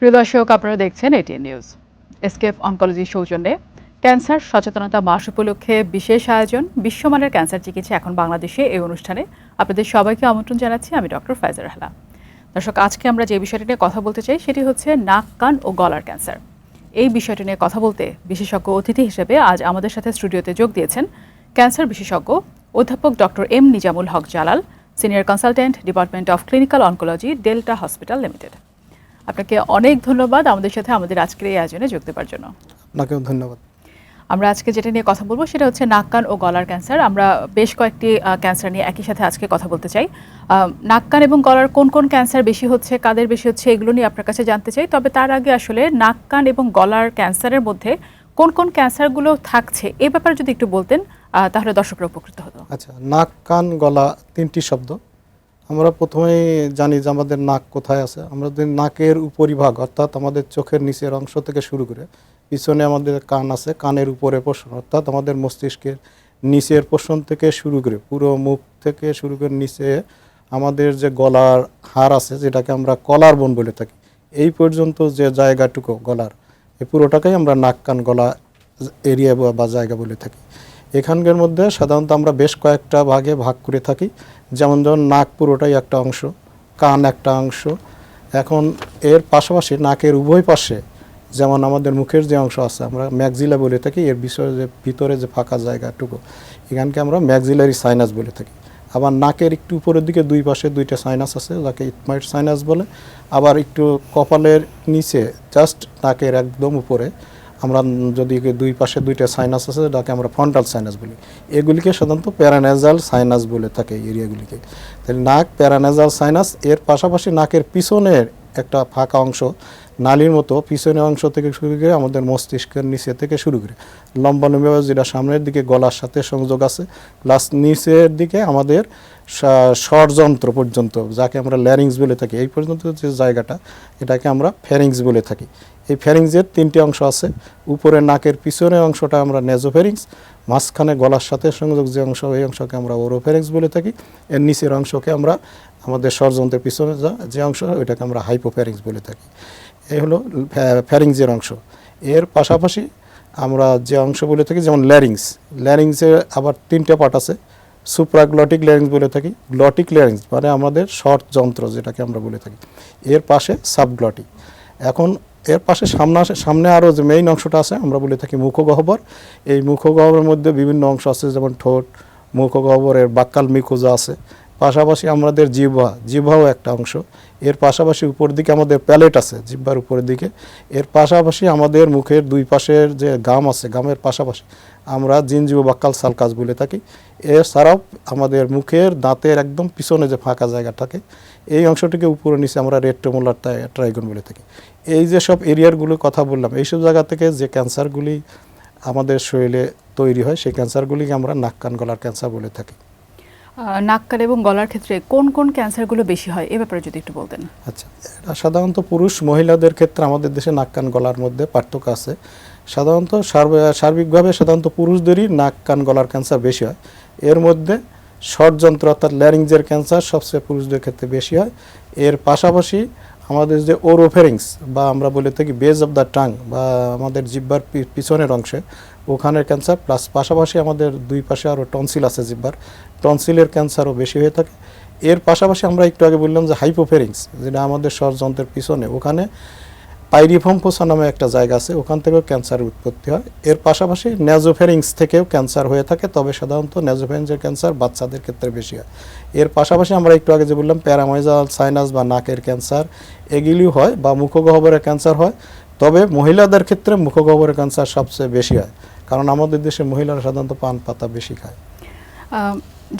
প্রিয় দর্শক, আপনারা দেখছেন এটিএন নিউজ। এসকেপ অনকোলজি সৌজন্যে ক্যান্সার সচেতনতা মাস উপলক্ষে বিশেষ আয়োজন বিশ্বমানের ক্যান্সার চিকিৎসা এখন বাংলাদেশে। এই অনুষ্ঠানে আপনাদের সবাইকে আমন্ত্রণ জানাচ্ছি। আমি ডক্টর ফাইজার হালা। দর্শক, আজকে আমরা যে বিষয়টি নিয়ে কথা বলতে চাই সেটি হচ্ছে নাক, কান ও গলার ক্যান্সার। এই বিষয়টি নিয়ে কথা বলতে বিশেষজ্ঞ অতিথি হিসেবে আজ আমাদের সাথে স্টুডিওতে যোগ দিয়েছেন ক্যান্সার বিশেষজ্ঞ অধ্যাপক doctor M Nizamul Haque Jalal, senior consultant, department of clinical oncology, Delta hospital limited. আপনাকে অনেক ধন্যবাদ আমাদের সাথে আমাদের আজকের এই আয়োজনে যোগ দেওয়ার জন্য। আপনাকেও ধন্যবাদ। আমরা আজকে যেটা নিয়ে কথা বলবো সেটা হচ্ছে নাক, কান ও গলার ক্যান্সার। আমরা বেশ কয়েকটি ক্যান্সার নিয়ে একই সাথে আজকে কথা বলতে চাই। নাক, কান এবং গলার কোন কোন ক্যান্সার বেশি হচ্ছে, কাদের বেশি হচ্ছে, এগুলো নিয়ে আপনার কাছে জানতে চাই। তবে তার আগে আসলে নাক, কান এবং গলার ক্যান্সারের মধ্যে কোন কোন ক্যান্সারগুলো থাকছে এ ব্যাপারে যদি একটু বলতেন তাহলে দর্শকরা উপকৃত হতো। আচ্ছা, নাক, কান, গলা তিনটি শব্দ। আমরা প্রথমেই জানি যে আমাদের নাক কোথায় আছে। আমাদের নাকের উপরিভাগ অর্থাৎ আমাদের চোখের নিচের অংশ থেকে শুরু করে পিছনে আমাদের কান আছে, কানের উপরে পোষণ অর্থাৎ আমাদের মস্তিষ্কের নিচের পোষণ থেকে শুরু করে পুরো মুখ থেকে শুরু করে নিচে আমাদের যে গলার হাড় আছে যেটাকে আমরা কলার বোন বলে থাকি, এই পর্যন্ত যে জায়গাটুকু গলার, এই পুরোটাকেই আমরা নাক, কান, গলা এরিয়া বা জায়গা বলে থাকি। এখানকার মধ্যে সাধারণত আমরা বেশ কয়েকটা ভাগে ভাগ করে থাকি। যেমন নাক পুরোটাই একটা অংশ, কান একটা অংশ। এখন এর পাশাপাশি নাকের উভয় পাশে যেমন আমাদের মুখের যে অংশ আছে আমরা ম্যাক্সিলা বলে থাকি, এর বিষয়ে যে ভিতরে যে ফাঁকা জায়গাটুকু এখানকে আমরা ম্যাক্সিলারি সাইনাস বলে থাকি। আবার নাকের একটু উপরের দিকে দুই পাশে দুইটা সাইনাস আছে যাকে ইথমাইড সাইনাস বলে। আবার একটু কপালের নিচে জাস্ট নাকের একদম উপরে আমরা যদি দুই পাশে দুইটা সাইনাস আছে যাকে আমরা ফ্রন্টাল সাইনাস বলি, এগুলিকে সাধারণত প্যারানেজাল সাইনাস বলে থাকে এরিয়াগুলিকে। তাহলে নাক, প্যারানেজাল সাইনাস, এর পাশাপাশি নাকের পিছনের একটা ফাঁকা অংশ নালীর মতো পিছনের অংশ থেকে শুরু করে আমাদের মস্তিষ্কের নিচে থেকে শুরু করে লম্বালম্বিভাবে যেটা সামনের দিকে গলার সাথে সংযোগ আছে, প্লাস নিচের দিকে আমাদের স্বরযন্ত্র পর্যন্ত যাকে আমরা ল্যারিংস বলে থাকি, এই পর্যন্ত যে জায়গাটা এটাকে আমরা ফ্যারিংস বলে থাকি। এই ফ্যারিংসের তিনটি অংশ আছে। উপরে নাকের পিছনের অংশটা আমরা নেজোফ্যারিংস, মাঝখানে গলার সাথে সংযোগ যে অংশ এই অংশকে আমরা ওরোফ্যারিংস বলে থাকি, এর নিচের অংশকে আমরা আমাদের স্বরযন্ত্রের পিছনে যে অংশ ওইটাকে আমরা হাইপোফ্যারিংস বলে থাকি। এই হলো ফ্যারিংসের অংশ। এর পাশাপাশি আমরা যে অংশ বলে থাকি যেমন ল্যারিংস, ল্যারিংসের আবার তিনটে পার্ট আছে। সুপ্রাগ্লটিক ল্যারিংস বলে থাকি, গ্লটিক ল্যারিংস মানে আমাদের স্বর যন্ত্র যেটাকে আমরা বলে থাকি, এর পাশে সাবগ্লটিক। এখন এর পাশে সামনে আরও যে মেইন অংশটা আছে আমরা বলে থাকি মুখগহ্বর। এই মুখগহ্বরের মধ্যে বিভিন্ন অংশ আছে যেমন ঠোঁট, মুখগহ্বরের বাক্যাল মিকোজা আছে। পাশাপাশি আমাদের জিহ্বাও একটা অংশ। এর পাশাপাশি উপর দিকে আমাদের প্যালেট আছে জিহ্বার উপরের দিকে। এর পাশাপাশি আমাদের মুখের দুই পাশের যে গাম আছে, গামের পাশাপাশি আমরা জিনজিও বাক্যাল সালকাস বলে থাকি। এছাড়াও আমাদের মুখের দাঁতের একদম পিছনে যে ফাঁকা জায়গা থাকে এই অংশটিকে উপরে নিচে আমরা রেক্টোমোলার ট্রাইগন বলে থাকি। এই যে সব এরিয়ারগুলোর কথা বললাম, এইসব জায়গা থেকে যে ক্যান্সারগুলি আমাদের শরীরে তৈরি হয় সেই ক্যান্সারগুলিকে আমরা নাক, কান, গলার ক্যান্সার বলে থাকি। নাক, কান এবং গলার ক্ষেত্রে কোন কোন ক্যান্সারগুলো বেশি হয় এ ব্যাপারে যদি একটু বলতেন। আচ্ছা, এটা সাধারণত পুরুষ মহিলাদের ক্ষেত্রে আমাদের দেশে নাক, কান, গলার মধ্যে পার্থক্য আছে। সাধারণত সার্বিকভাবে সাধারণত পুরুষদেরই নাক, কান, গলার ক্যান্সার বেশি হয়। এর মধ্যে স্বরযন্ত্র অর্থাৎ ল্যারিংজের ক্যান্সার সবচেয়ে পুরুষদের ক্ষেত্রে বেশি হয়। এর পাশাপাশি আমাদের যে ওরোফেরিংস বা আমরা বলে থাকি বেজ অফ দ্য টাং বা আমাদের জিহ্বার পিছনের অংশে ওখানের ক্যান্সার, প্লাস পাশাপাশি আমাদের দুই পাশে আরও টনসিল আছে জিহ্বার, টনসিলের ক্যান্সারও বেশি হয়ে থাকে। এর পাশাপাশি আমরা একটু আগে বললাম যে হাইপোফেরিংস যেটা আমাদের স্বরযন্ত্রের পিছনে, ওখানে পাইরিফর্ম ফোসা নামে একটা জায়গা আছে, ওখান থেকেও ক্যান্সার উৎপত্তি হয়। এর পাশাপাশি নেজোফেরিংস থেকেও ক্যান্সার হয়ে থাকে, তবে সাধারণত নেজোফেরিংসের ক্যান্সার বাচ্চাদের ক্ষেত্রে বেশি হয়। এর পাশাপাশি আমরা একটু আগে যে বললাম প্যারামাইজাল সাইনাস বা নাকের ক্যান্সার এগুলিও হয় বা মুখগহ্বরের ক্যান্সার হয়। তবে মহিলাদের ক্ষেত্রে মুখগহ্বরের ক্যান্সার সবচেয়ে বেশি হয়, কারণ আমাদের দেশে মহিলারা সাধারণত পান পাতা বেশি খায়।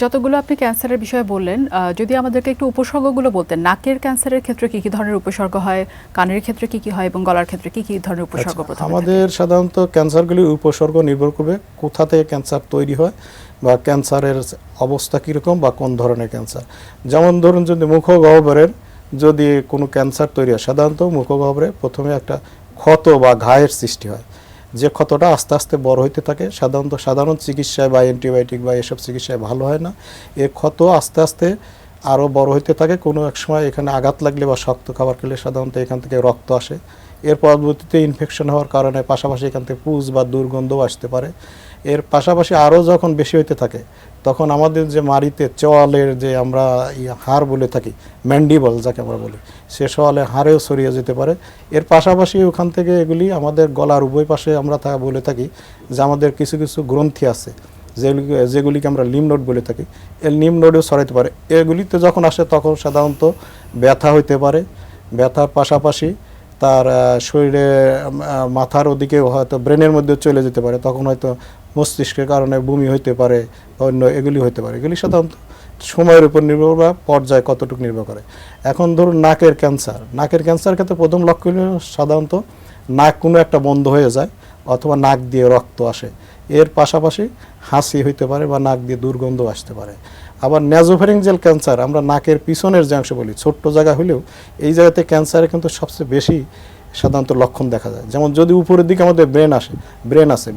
যতগুলো আপনি ক্যান্সারের বিষয়ে বললেন, যদি আমাদেরকে একটু উপসর্গগুলো বলতেন, নাকের ক্যান্সারের ক্ষেত্রে কী কী ধরনের উপসর্গ হয়, কানের ক্ষেত্রে কী কী হয় এবং গলার ক্ষেত্রে কী কী ধরনের উপসর্গ প্রথমে থাকে? আমাদের সাধারণত ক্যান্সারগুলির উপসর্গ নির্ভর করবে কোথা থেকে ক্যান্সার তৈরি হয় বা ক্যান্সারের অবস্থা কীরকম বা কোন ধরনের ক্যান্সার। যেমন ধরুন যদি মুখগহ্বরের যদি কোনো ক্যান্সার তৈরি হয়, সাধারণত মুখগহ্বরে প্রথমে একটা ক্ষত বা ঘায়ের সৃষ্টি হয়, যে ক্ষতটা আস্তে আস্তে বড় হইতে থাকে। সাধারণ চিকিৎসায় বা অ্যান্টিবায়োটিক বা এসব চিকিৎসায় ভালো হয় না। এ ক্ষত আস্তে আস্তে আরও বড় হইতে থাকে। কোনো এক সময় এখানে আঘাত লাগলে বা শক্ত খাবার খেলে সাধারণত এখান থেকে রক্ত আসে। এর পরবর্তীতে ইনফেকশন হওয়ার কারণে পাশাপাশি এখান থেকে পুজ বা দুর্গন্ধও আসতে পারে। এর পাশাপাশি আরও যখন বেশি হইতে থাকে তখন আমাদের যে মাড়িতে চোয়ালের যে আমরা হাড় বলে থাকি, ম্যান্ডিবল যাকে আমরা বলি, সে চোয়ালের হাড়েও ছড়িয়ে যেতে পারে। এর পাশাপাশি ওখান থেকে এগুলি আমাদের গলার উভয় পাশে আমরা বলে থাকি যে আমাদের কিছু কিছু গ্রন্থি আছে যেগুলিকে আমরা লিম্ফ নোড বলে থাকি, এই লিম্ফ নোডেও ছড়াইতে পারে। এগুলিতে যখন আসে তখন সাধারণত ব্যথা হইতে পারে। ব্যথার পাশাপাশি তার শরীরে মাথার ওদিকে হয়তো ব্রেনের মধ্যে চলে যেতে পারে, তখন হয়তো মস্তিষ্কের কারণে বমি হইতে পারে, অন্য এগুলি হইতে পারে। এগুলি সাধারণত সময়ের উপর নির্ভর বা পর্যায়ে কতটুকু নির্ভর করে। এখন ধরুন নাকের ক্যান্সার ক্ষেত্রে প্রথম লক্ষণ সাধারণত নাক কোনো একটা বন্ধ হয়ে যায় অথবা নাক দিয়ে রক্ত আসে। এর পাশাপাশি হাসি হইতে পারে বা নাক দিয়ে দুর্গন্ধ আসতে পারে। আবার ন্যাজোফ্যারিঞ্জিয়াল ক্যান্সার আমরা নাকের পিছনের যে অংশ বলি, ছোট্ট জায়গা হলেও এই জায়গাতে ক্যান্সারে কিন্তু সবচেয়ে বেশি সাধারণত লক্ষণ দেখা যায়। যেমন যদি উপরের দিকে আমাদের ব্রেন আছে,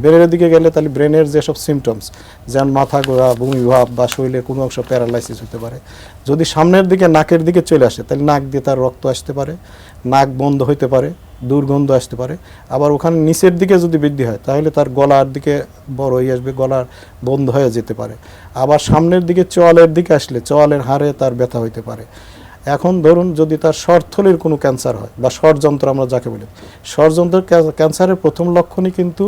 ব্রেনের দিকে গেলে তাহলে ব্রেনের যেসব সিমটমস, যেমন মাথা ঘোরা, বমি ভাব বা শরীরের কোনো অংশ প্যারালাইসিস হতে পারে। যদি সামনের দিকে নাকের দিকে চলে আসে তাহলে নাক দিয়ে তার রক্ত আসতে পারে, নাক বন্ধ হইতে পারে, দুর্গন্ধ আসতে পারে। আবার ওখানে নিচের দিকে যদি বৃদ্ধি হয় তাহলে তার গলার দিকে বড় হয়ে আসবে, গলার বন্ধ হয়ে যেতে পারে। আবার সামনের দিকে চোয়ালের দিকে আসলে চোয়ালের হাড়ে তার ব্যথা হইতে পারে। এখন ধরুন যদি তার স্বরথলির কোনো ক্যান্সার হয় বা স্বরযন্ত্র আমরা যাকে বলি, স্বরযন্ত্রের ক্যান্সারের প্রথম লক্ষণই কিন্তু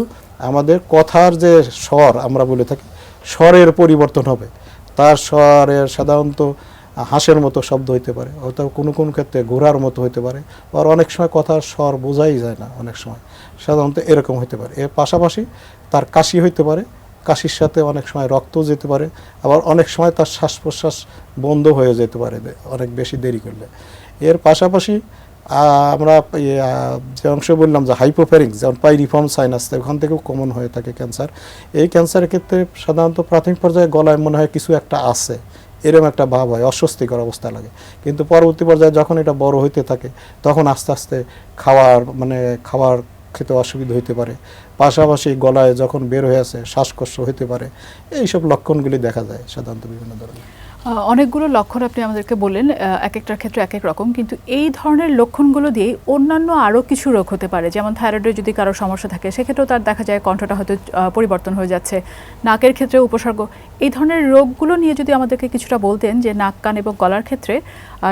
আমাদের কথার যে স্বর আমরা বলে থাকি, স্বরের পরিবর্তন হবে। তার স্বরের সাধারণত হাঁসের মতো শব্দ হইতে পারে, হয়তো কোনো কোনো ক্ষেত্রে ঘোড়ার মতো হইতে পারে, আর অনেক সময় কথার স্বর বোঝাই যায় না, অনেক সময় সাধারণত এরকম হইতে পারে। এর পাশাপাশি তার কাশি হইতে পারে, কাশির সাথে অনেক সময় রক্ত যেতে পারে। আবার অনেক সময় তার শ্বাস প্রশ্বাস বন্ধ হয়ে যেতে পারে অনেক বেশি দেরি করলে। এর পাশাপাশি আমরা যে অংশ বললাম যে হাইপোফ্যারিংস, যেমন পাইরিফর্ম সাইনাস, ওখান থেকেও কমন হয়ে থাকে ক্যান্সার। এই ক্যান্সারের ক্ষেত্রে সাধারণত প্রাথমিক পর্যায়ে গলায় মনে হয় কিছু একটা আছে, এরকম একটা ভাব হয়, অস্বস্তিকর অবস্থা লাগে। কিন্তু পরবর্তী পর্যায়ে যখন এটা বড় হইতে থাকে তখন আস্তে আস্তে খাবার খেতে অসুবিধা হইতে পারে। পাশাপাশি গলায় যখন বের হয়ে আসে শ্বাসকষ্ট হইতে পারে। এইসব লক্ষণগুলি দেখা যায় সাধারণত বিভিন্ন ধরনের। অনেকগুলো লক্ষণ আপনি আমাদেরকে বললেন, এক একটার ক্ষেত্রে এক এক রকম, কিন্তু এই ধরনের লক্ষণগুলো দিয়ে অন্যান্য আরও কিছু রোগ হতে পারে। যেমন থাইরয়েডের যদি কারো সমস্যা থাকে সেক্ষেত্রেও তার দেখা যায় কণ্ঠটা হয়তো পরিবর্তন হয়ে যাচ্ছে, নাকের ক্ষেত্রে উপসর্গ। এই ধরনের রোগগুলো নিয়ে যদি আমাদেরকে কিছুটা বলতেন, যে নাক, কান এবং গলার ক্ষেত্রে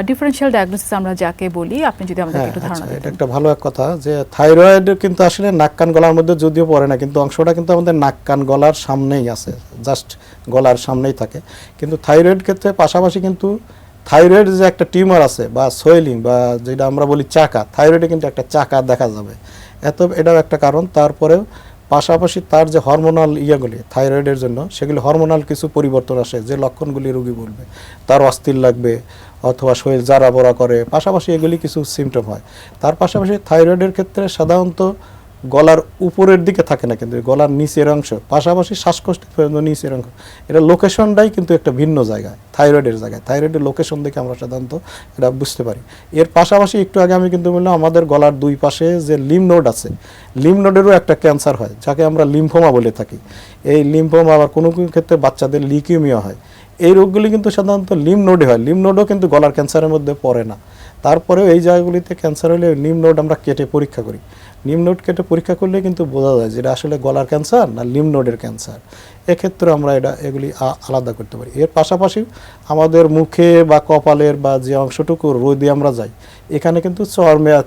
ডিফারেনশিয়াল ডায়াগনোসিস আমরা যাকে বলি, আপনি যদি আমাদেরকে একটু ধারণা দেন। এটা একটা ভালো এক কথা যে থাইরয়েড কিন্তু আসলে নাক কান গলার মধ্যে যদিও পড়ে না, কিন্তু অংশটা কিন্তু আমাদের নাক কান গলার সামনেই আছে, জাস্ট গলার সামনেই থাকে। কিন্তু থাইরয়েড ক্ষেত্রে পাশাপাশি কিন্তু থাইরয়েড যে একটা টিউমার আছে বা সোয়েলিং বা যেটা আমরা বলি চাকা, থাইরয়েডে কিন্তু একটা চাকা দেখা যাবে, এটাও একটা কারণ। তারপরেও পাশাপাশি তার যে হরমোনাল ইয়েগুলি থাইরয়েডের জন্য, সেগুলি হরমোনাল কিছু পরিবর্তন আসে, যে লক্ষণগুলি রোগী বলবে, তার অস্থির লাগবে অথবা শরীর জ্বালা পোড়া করে, পাশাপাশি এগুলি কিছু সিমটম হয়। তার পাশাপাশি থাইরয়েডের ক্ষেত্রে সাধারণত গলার উপরের দিকে থাকে না, কিন্তু গলার নিচের অংশ, পাশাপাশি শ্বাসকষ্ট নিচের অংশ, এটা লোকেশনটাই কিন্তু একটা ভিন্ন জায়গায়, থাইরয়েডের জায়গায়। থাইরয়েডের লোকেশন দেখে আমরা সাধারণত এটা বুঝতে পারি। এর পাশাপাশি একটু আগে আমি কিন্তু বললাম আমাদের গলার দুই পাশে যে লিম্ফ নোড আছে, লিম্ফ নোডেরও একটা ক্যান্সার হয় যাকে আমরা লিম্ফোমা বলে থাকি। এই লিম্ফোমা আবার কোনো কোনো ক্ষেত্রে বাচ্চাদের লিউকিমিয়া হয়। এই রোগগুলি কিন্তু সাধারণত লিম্ফ নোডে হয়, লিম্ফ নোডও কিন্তু গলার ক্যান্সারের মধ্যে পড়ে না। তারপরেও এই জায়গাগুলিতে ক্যান্সার হলে লিম্ফ নোড আমরা কেটে পরীক্ষা করি। লিম্ফ নোড কেটে পরীক্ষা করলে কিন্তু বোঝা যায় যেটা আসলে গলার ক্যান্সার না লিম্ফ নোডের ক্যান্সার। এক্ষেত্রে আমরা এগুলি আলাদা করতে পারি। এর পাশাপাশি আমাদের মুখে বা কপালের বা যে অংশটুকু রোদে আমরা যাই, এখানে কিন্তু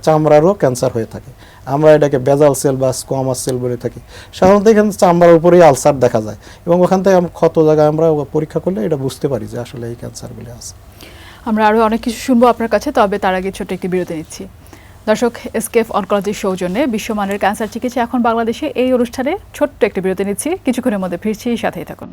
চামড়ারও ক্যান্সার হয়ে থাকে। আমরা এটাকে বেজাল সেল বা স্কোয়ামাস সেল বলে থাকি। সাধারণত এখানে চামড়ার উপরেই আলসার দেখা যায়, এবং ওখান থেকে ক্ষত জায়গায় আমরা পরীক্ষা করলে এটা বুঝতে পারি যে আসলে এই ক্যান্সারগুলি আছে। আমরা আরও অনেক কিছু শুনবো আপনার কাছে, তবে তার আগে ছোট্ট একটি বিরতি নিচ্ছি। দর্শক, এসকেএফ অনকোলজির সৌজন্যে বিশ্বমানের ক্যান্সার চিকিৎসা এখন বাংলাদেশে, এই অনুষ্ঠানে ছোট্ট একটি বিরতি নিচ্ছি। কিছুক্ষণের মধ্যে ফিরছি, সাথেই থাকুন।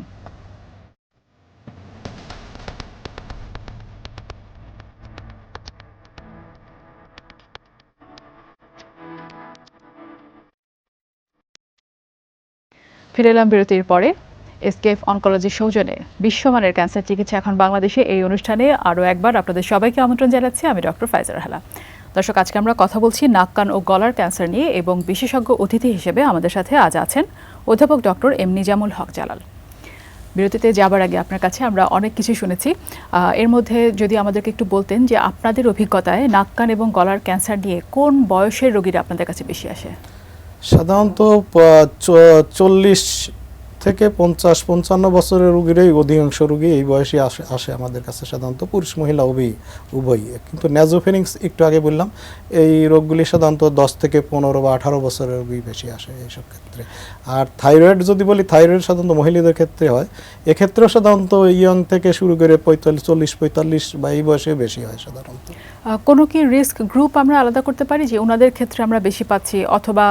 ফিরে এলাম বিরতির পরে। এসকেএফ অনকোলজির সৌজন্যে বিশ্বমানের ক্যান্সার চিকিৎসা এখন বাংলাদেশে, এই অনুষ্ঠানে আরও একবার আপনাদের সবাইকে আমন্ত্রণ জানাচ্ছি। আমি ডক্টর ফাইজা রাহালা। দর্শক, আজকে আমরা কথা বলছি নাক, কান ও গলার ক্যান্সার নিয়ে, এবং বিশেষজ্ঞ অতিথি হিসেবে আমাদের সাথে আজ আছেন অধ্যাপক ডক্টর এম নিজামুল হক জালাল। বিরতিতে যাবার আগে আপনার কাছে আমরা অনেক কিছু শুনেছি, এর মধ্যে যদি আমাদেরকে একটু বলতেন যে আপনাদের অভিজ্ঞতায় নাক কান এবং গলার ক্যান্সার নিয়ে কোন বয়সের রোগীরা আপনাদের কাছে বেশি আসে? সাধারণত 40 থেকে 50-55 বছরের রোগীরাই অধিকাংশ রোগী এই বয়সে আসে আমাদের কাছে, সাধারণত পুরুষ মহিলা উভয়ই। কিন্তু ন্যাজোফেরিংস একটু আগে বললাম, এই রোগগুলি সাধারণত 10 থেকে 15 বা 18 বছরের রোগী বেশি আসে এইসব ক্ষেত্রে। আর থাইরয়েড যদি বলি, থাইরয়েড সাধারণত মহিলাদের ক্ষেত্রে হয়, এক্ষেত্রেও সাধারণত ইয়াং থেকে শুরু করে 40-45 বা এই বয়সে বেশি হয় সাধারণত। কোনো কি রিস্ক গ্রুপ আমরা আলাদা করতে পারি যে ওনাদের ক্ষেত্রে আমরা বেশি পাচ্ছি, অথবা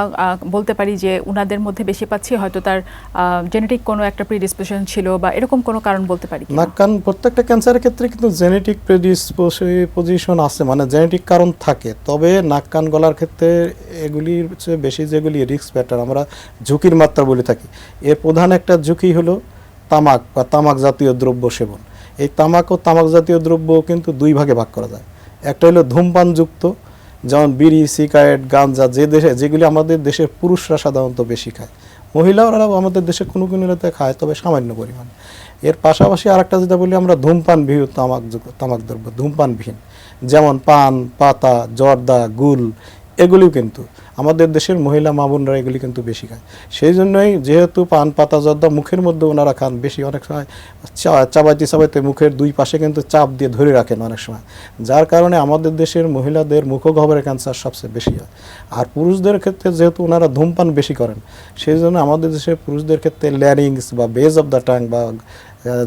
বলতে পারি যে ওনাদের মধ্যে বেশি পাচ্ছি হয়তো তার জেনেটিক কোনো একটা প্রিডিসপোজিশন ছিল, বা এরকম কোনো কারণ বলতে পারি কি? নাক কান প্রত্যেকটা ক্যান্সারের ক্ষেত্রে কিন্তু জেনেটিক প্রেডিসপোজিশন আছে, মানে জেনেটিক কারণ থাকে। তবে নাক কান গলার ক্ষেত্রে এগুলির চেয়ে বেশি যেগুলি রিস্ক ফ্যাক্টর, আমরা ঝুঁকির মাত্রা বলে থাকি, এর প্রধান একটা ঝুঁকি হলো তামাক বা তামাক জাতীয় দ্রব্য সেবন। এই তামাক ও তামাক জাতীয় দ্রব্য কিন্তু দুই ভাগে ভাগ করা যায়। একটা হলো ধূমপানযুক্ত, যেমন বিড়ি, সিগারেট, গাঞ্জা, যেগুলি আমাদের দেশের পুরুষরা সাধারণত বেশি খায়। মহিলারাও আমাদের দেশে কোনো এলাকাতে খায়, তবে সামান্য পরিমাণে। এর পাশাপাশি আরেকটা যেটা বলি আমরা, ধূমপানবিহীন তামাক দ্রব্য, ধূমপানবিহীন, যেমন পান, পাতা, জর্দা, গুল, এগুলিও কিন্তু আমাদের দেশের মহিলা মা বোনরা এগুলি কিন্তু বেশি খায়। সেই জন্যই যেহেতু পান, পাতা, জর্দা মুখের মধ্যে ওনারা খান বেশি, অনেক সময় চাবাইতে মুখের দুই পাশে কিন্তু চাপ দিয়ে ধরে রাখেন অনেক সময়, যার কারণে আমাদের দেশের মহিলাদের মুখগহ্বরের ক্যান্সার সবচেয়ে বেশি হয়। আর পুরুষদের ক্ষেত্রে যেহেতু ওনারা ধূমপান বেশি করেন, সেই জন্য আমাদের দেশের পুরুষদের ক্ষেত্রে ল্যারিংস বা বেজ অফ দ্য টাং বা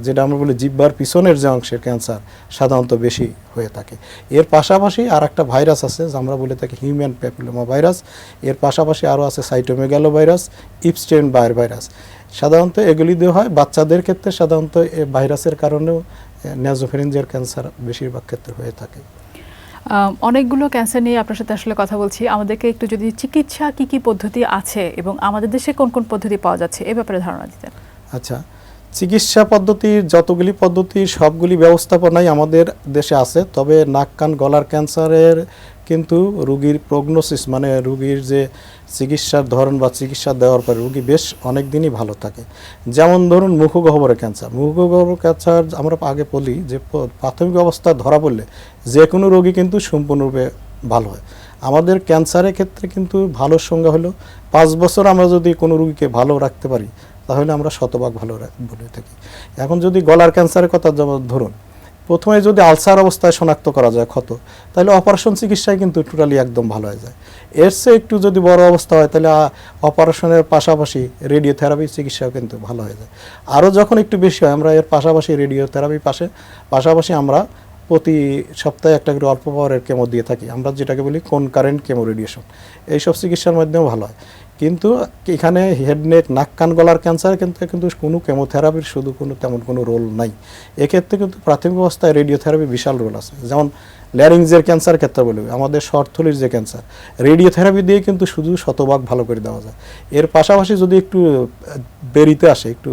যেটা আমরা বলি জিহ্বার পিছনের যে অংশের ক্যান্সার সাধারণত বেশি হয়ে থাকে। এর পাশাপাশি আর একটা ভাইরাস আছে যা আমরা বলে থাকি হিউম্যান প্যাপিলোমা ভাইরাস। এর পাশাপাশি আরও আছে সাইটোমেগালো ভাইরাস, ইপস্টেইন বায়ার ভাইরাস। সাধারণত এগুলি দিয়ে হয় বাচ্চাদের ক্ষেত্রে, সাধারণত এই ভাইরাসের কারণেও ন্যাজোফেরিঞ্জিয়াল ক্যান্সার বেশিরভাগ ক্ষেত্রে হয়ে থাকে। অনেকগুলো ক্যান্সার নিয়ে আপনার সাথে আসলে কথা বলছি, আমাদেরকে একটু যদি চিকিৎসা কী কী পদ্ধতি আছে এবং আমাদের দেশে কোন কোন পদ্ধতি পাওয়া যাচ্ছে এ ব্যাপারে ধারণা দিতেন। আচ্ছা, চিকিৎসা পদ্ধতির যতগুলি পদ্ধতি সবগুলি ব্যবস্থাপনাই আমাদের দেশে আছে। তবে নাক কান গলার ক্যান্সারের কিন্তু রুগীর প্রগনোসিস, মানে রুগীর যে চিকিৎসার ধরন বা চিকিৎসা দেওয়ার পরে রুগী বেশ অনেক দিনই ভালো থাকে। যেমন ধরুন মুখগহ্বরের ক্যান্সার, মুখগহ্বরের ক্যান্সার আমরা আগে বলি যে প্রাথমিক অবস্থায় ধরা পড়লে যে কোনো রোগী কিন্তু সম্পূর্ণরূপে ভালো হয়। আমাদের ক্যান্সারের ক্ষেত্রে কিন্তু ভালো সংজ্ঞা হলো 5 বছর আমরা যদি কোনো রুগীকে ভালো রাখতে পারি তাহলে আমরা শতভাগ ভালো বলে থাকি। এখন যদি গলার ক্যান্সারের কথা ধরুন, প্রথমে যদি আলসার অবস্থায় শনাক্ত করা যায় ক্ষত, তাহলে অপারেশন চিকিৎসায় কিন্তু টোটালি একদম ভালো হয়ে যায়। এর চেয়ে একটু যদি বড় অবস্থা হয় তাহলে অপারেশনের পাশাপাশি রেডিওথেরাপি চিকিৎসাও কিন্তু ভালো হয়ে যায়। আরও যখন একটু বেশি হয় আমরা এর পাশাপাশি রেডিওথেরাপি পাশাপাশি আমরা প্রতি সপ্তাহে একটা করে অল্প পাওয়ারের কেমো দিয়ে থাকি, আমরা যেটাকে বলি কনকারেন্ট কেমো রেডিয়েশন। এইসব চিকিৎসার মাধ্যমেও ভালো হয়। কিন্তু এখানে হেড নেক নাক কান গলার ক্যান্সার কিন্তু কোনো কেমোথেরাপির শুধু তেমন কোনো রোল নাই। এক্ষেত্রে কিন্তু প্রাথমিক অবস্থায় রেডিওথেরাপি বিশাল রোল আছে। যেমন ল্যারিংজের ক্যান্সার ক্ষেত্রে বলবে, আমাদের শর্টথলির যে ক্যান্সার, রেডিওথেরাপি দিয়ে কিন্তু শুধু শতভাগ ভালো করে দেওয়া যায়। এর পাশাপাশি যদি একটু দেরিতে আসে, একটু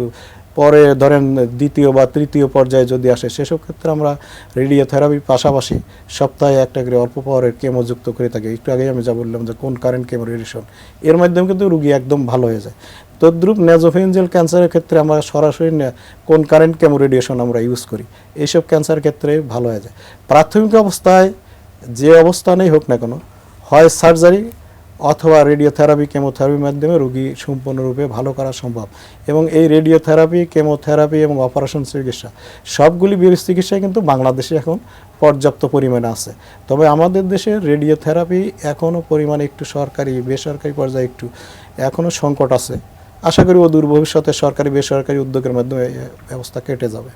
পরে ধরেন দ্বিতীয় বা তৃতীয় পর্যায়ে যদি আসে, সেসব ক্ষেত্রে আমরা রেডিওথেরাপির পাশাপাশি সপ্তাহে একটা করে অল্প পাওয়ারের কেমো যুক্ত করে থাকি। একটু আগেই আমি যা বললাম যে কোন কারেন্ট কেমো রেডিয়েশন, এর মাধ্যমে কিন্তু রুগী একদম ভালো হয়ে যায়। তদ্রূপ ন্যাজোফেরিঞ্জিয়াল ক্যান্সারের ক্ষেত্রে আমরা সরাসরি কোন কারেন্ট কেমো রেডিয়েশন আমরা ইউজ করি, এইসব ক্যান্সার ক্ষেত্রে ভালো হয়ে যায়। প্রাথমিক অবস্থায় যে অবস্থানেই হোক না কেন, হয় সার্জারি অথবা রেডিওথেরাপি কেমোথেরাপির মাধ্যমে রোগী সম্পূর্ণরূপে ভালো করা সম্ভব। এবং এই রেডিওথেরাপি, কেমোথেরাপি এবং অপারেশন চিকিৎসা সবগুলি চিকিৎসায় কিন্তু বাংলাদেশে এখন পর্যাপ্ত পরিমাণে আছে। তবে আমাদের দেশে রেডিওথেরাপি এখনও পরিমাণে একটু সরকারি বেসরকারি পর্যায়ে একটু এখনও সংকট আছে। আশা করি অদূর ভবিষ্যতে সরকারি বেসরকারি উদ্যোগের মাধ্যমে ব্যবস্থা কেটে যাবে।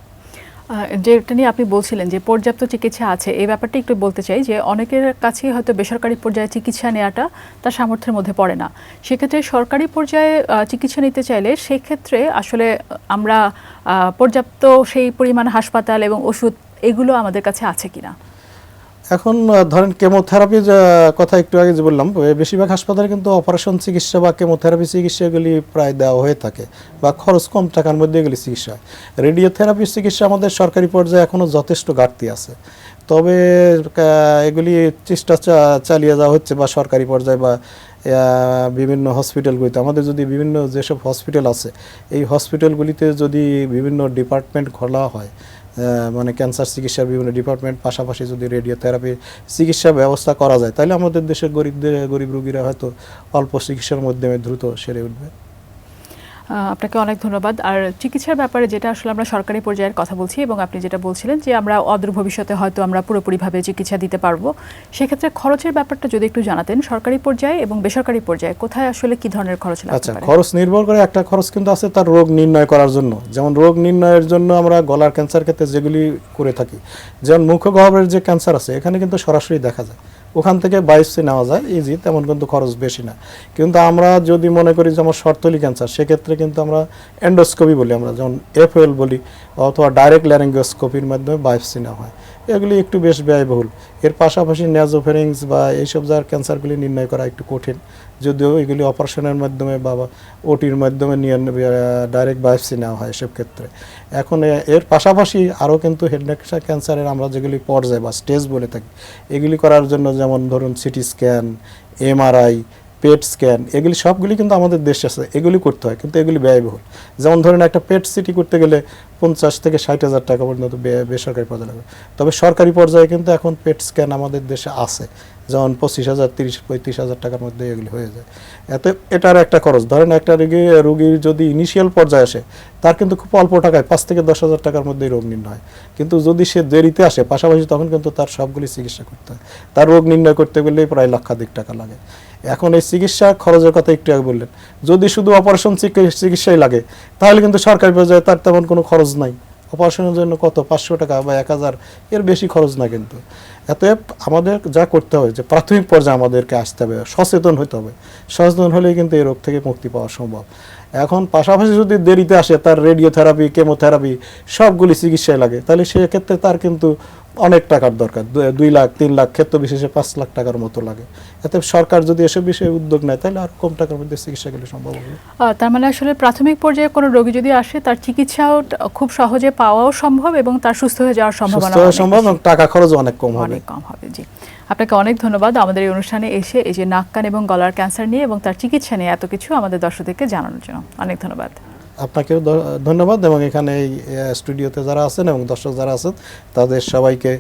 যেটা নিয়ে আপনি বলছিলেন যে পর্যাপ্ত চিকিৎসা আছে, এই ব্যাপারটা একটু বলতে চাই যে অনেকের কাছেই হয়তো বেসরকারি পর্যায়ে চিকিৎসা নেওয়াটা তার সামর্থ্যের মধ্যে পড়ে না। সেক্ষেত্রে সরকারি পর্যায়ে চিকিৎসা নিতে চাইলে সেক্ষেত্রে আসলে আমরা পর্যাপ্ত সেই পরিমাণ হাসপাতাল এবং ওষুধ এগুলো আমাদের কাছে আছে কিনা? এখন ধরেন কেমোথেরাপির কথা একটু আগে যে বললাম, বেশিরভাগ হাসপাতালে কিন্তু অপারেশন চিকিৎসা বা কেমোথেরাপি চিকিৎসাগুলি প্রায় দেওয়া হয়ে থাকে বা খরচ কম টাকার মধ্যে এগুলি চিকিৎসা হয়। রেডিওথেরাপির চিকিৎসা আমাদের সরকারি পর্যায়ে এখনও যথেষ্ট ঘাটতি আছে। তবে এগুলি চেষ্টা চালিয়ে যাওয়া হচ্ছে বা সরকারি পর্যায়ে বা বিভিন্ন হসপিটালগুলিতে আমাদের যদি বিভিন্ন যেসব হসপিটাল আছে এই হসপিটালগুলিতে যদি বিভিন্ন ডিপার্টমেন্ট খোলা হয়, মানে ক্যান্সার চিকিৎসার বিভিন্ন ডিপার্টমেন্ট পাশাপাশি যদি রেডিওথেরাপি চিকিৎসা ব্যবস্থা করা যায়, তাহলে আমাদের দেশের গরিব রোগীরা হয়তো অল্প চিকিৎসার মাধ্যমে দ্রুত সেরে উঠবে। আপনাকে অনেক ধন্যবাদ। আর চিকিৎসার ব্যাপারে যেটা আসলে আমরা সরকারি পর্যায়ের কথা বলছি এবং আপনি যেটা বলছিলেন যে আমরা অদূর ভবিষ্যতে হয়তো আমরা পুরোপুরিভাবে চিকিৎসা দিতে পারবো, সেক্ষেত্রে খরচের ব্যাপারটা যদি একটু জানাতেন, সরকারি পর্যায়ে এবং বেসরকারি পর্যায়ে কোথায় আসলে কি ধরনের খরচ লাগতে আচ্ছা, পারে? খরচ নির্ভর করে। একটা খরচ কিন্তু আছে তার রোগ নির্ণয় করার জন্য, যেমন রোগ নির্ণয়ের জন্য আমরা গলার ক্যান্সার ক্ষেত্রে যেগুলি করে থাকি, যেমন মুখগহ্বরের যে ক্যান্সার আছে এখানে কিন্তু সরাসরি দেখা যায়, ওখান থেকে বায়োপসি নেওয়া যায় ইজি, তেমন কিন্তু খরচ বেশি না। কিন্তু আমরা যদি মনে করি যে আমার শর্তলি ক্যান্সার, সেক্ষেত্রে কিন্তু আমরা এন্ডোস্কোপি বলি, আমরা যেমন এফএল বলি, অথবা ডাইরেক্ট ল্যারিঙ্গোস্কোপির মাধ্যমে বায়োপসি নেওয়া হয়, এগুলি একটু বেশ ব্যয়বহুল। এর পাশাপাশি ন্যাজোফেরিংস বা এইসব যার ক্যান্সারগুলি নির্ণয় করা একটু কঠিন, যদিও এগুলি অপারেশনের মাধ্যমে বা ওটির মাধ্যমে নিয়ে ডাইরেক্ট বায়োপসি নেওয়া হয় এসব ক্ষেত্রে। এখন এর পাশাপাশি আরও কিন্তু হেড নেক ক্যান্সারের আমরা যেগুলি পর্যায় বা স্টেজ বলে থাকি, এগুলি করার জন্য যেমন ধরুন CT scan, MRI, PET scan, এগুলি সবগুলি কিন্তু আমাদের দেশে আছে, এগুলি করতে হয়, কিন্তু এগুলি ব্যয়বহুল। যেমন ধরুন একটা পেট সিটি করতে গেলে 50 থেকে 60 হাজার টাকা পর্যন্ত বেসরকারি পর্যায়ে লাগবে। তবে সরকারি পর্যায়ে কিন্তু এখন পেট স্ক্যান আমাদের দেশে আছে, যেমন 25,000, 30-35 হাজার টাকার মধ্যে এগুলি হয়ে যায়। এটার একটা খরচ। ধরেন একটা রোগীর যদি ইনিশিয়াল পর্যায়ে আসে, তার কিন্তু খুব অল্প টাকায় 5 থেকে 10 হাজার টাকার মধ্যেই রোগ নির্ণয় হয়। কিন্তু যদি সে দেরিতে আসে পাশাপাশি, তখন কিন্তু তার সবগুলি চিকিৎসা করতে হয়। তার রোগ নির্ণয় করতে গেলেই প্রায় লক্ষাধিক টাকা লাগে। এখন এই চিকিৎসা খরচের কথা একটু আগে বললেন, যদি শুধু অপারেশন চিকিৎসাই লাগে তাহলে কিন্তু সরকারি পর্যায়ে তার তেমন কোনো খরচ নাই। অপারেশনের জন্য কত 500 টাকা বা 1000, এর বেশি খরচ না। কিন্তু অতএব আমাদের যা করতে হবে যে প্রাথমিক পর্যায়ে আমাদেরকে আসতে হবে, সচেতন হতে হবে। সচেতন হলেই কিন্তু এই রোগ থেকে মুক্তি পাওয়া সম্ভব। এখন পাশাপাশি যদি দেরিতে আসে, তার রেডিওথেরাপি, কেমোথেরাপি সবগুলি চিকিৎসায় লাগে, তাহলে সেক্ষেত্রে তার কিন্তু অনেক টাকার দরকার, 2 লাখ 3 লাখ, ক্ষেত্র বিশেষে 5 লাখ টাকার মতো লাগে। এতে সরকার যদি এসব বিষয়ে উদ্যোগ নেয় তাহলে আর কম টাকার মধ্যে চিকিৎসা গেলে সম্ভব হবে। তার মানে আসলে প্রাথমিক পর্যায়ে কোনো রোগী যদি আসে, তার চিকিৎসাও খুব সহজে পাওয়াও সম্ভব এবং তার সুস্থ হয়ে যাওয়ার সম্ভাবনা সম্ভব এবং টাকা খরচ অনেক কম হবে। জি, আপনাকে অনেক ধন্যবাদ আমাদের এই অনুষ্ঠানে এসে এই যে নাক, কান এবং গলার ক্যান্সার নিয়ে এবং তার চিকিৎসা নিয়ে এত কিছু আমাদের দর্শকদেরকে জানানোর জন্য অনেক ধন্যবাদ। আপনাকেও ধন্যবাদ, এবং এখানে এই স্টুডিওতে যারা আছেন এবং দর্শক যারা আছেন তাদের সবাইকে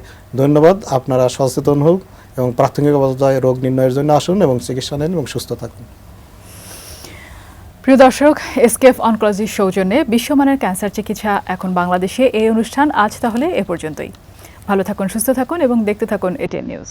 ধন্যবাদ। আপনারা সচেতন হোক এবং প্রাথমিক অবস্থায় রোগ নির্ণয়ের জন্য আসুন এবং চিকিৎসা নেন এবং সুস্থ থাকুন। প্রিয় দর্শক, এসকেএফ অনকোলজির সৌজন্যে বিশ্বমানের ক্যান্সার চিকিৎসা এখন বাংলাদেশে এই অনুষ্ঠান আজ তাহলে এ পর্যন্তই। ভালো থাকুন, সুস্থ থাকুন এবং দেখতে থাকুন এটিএন নিউজ।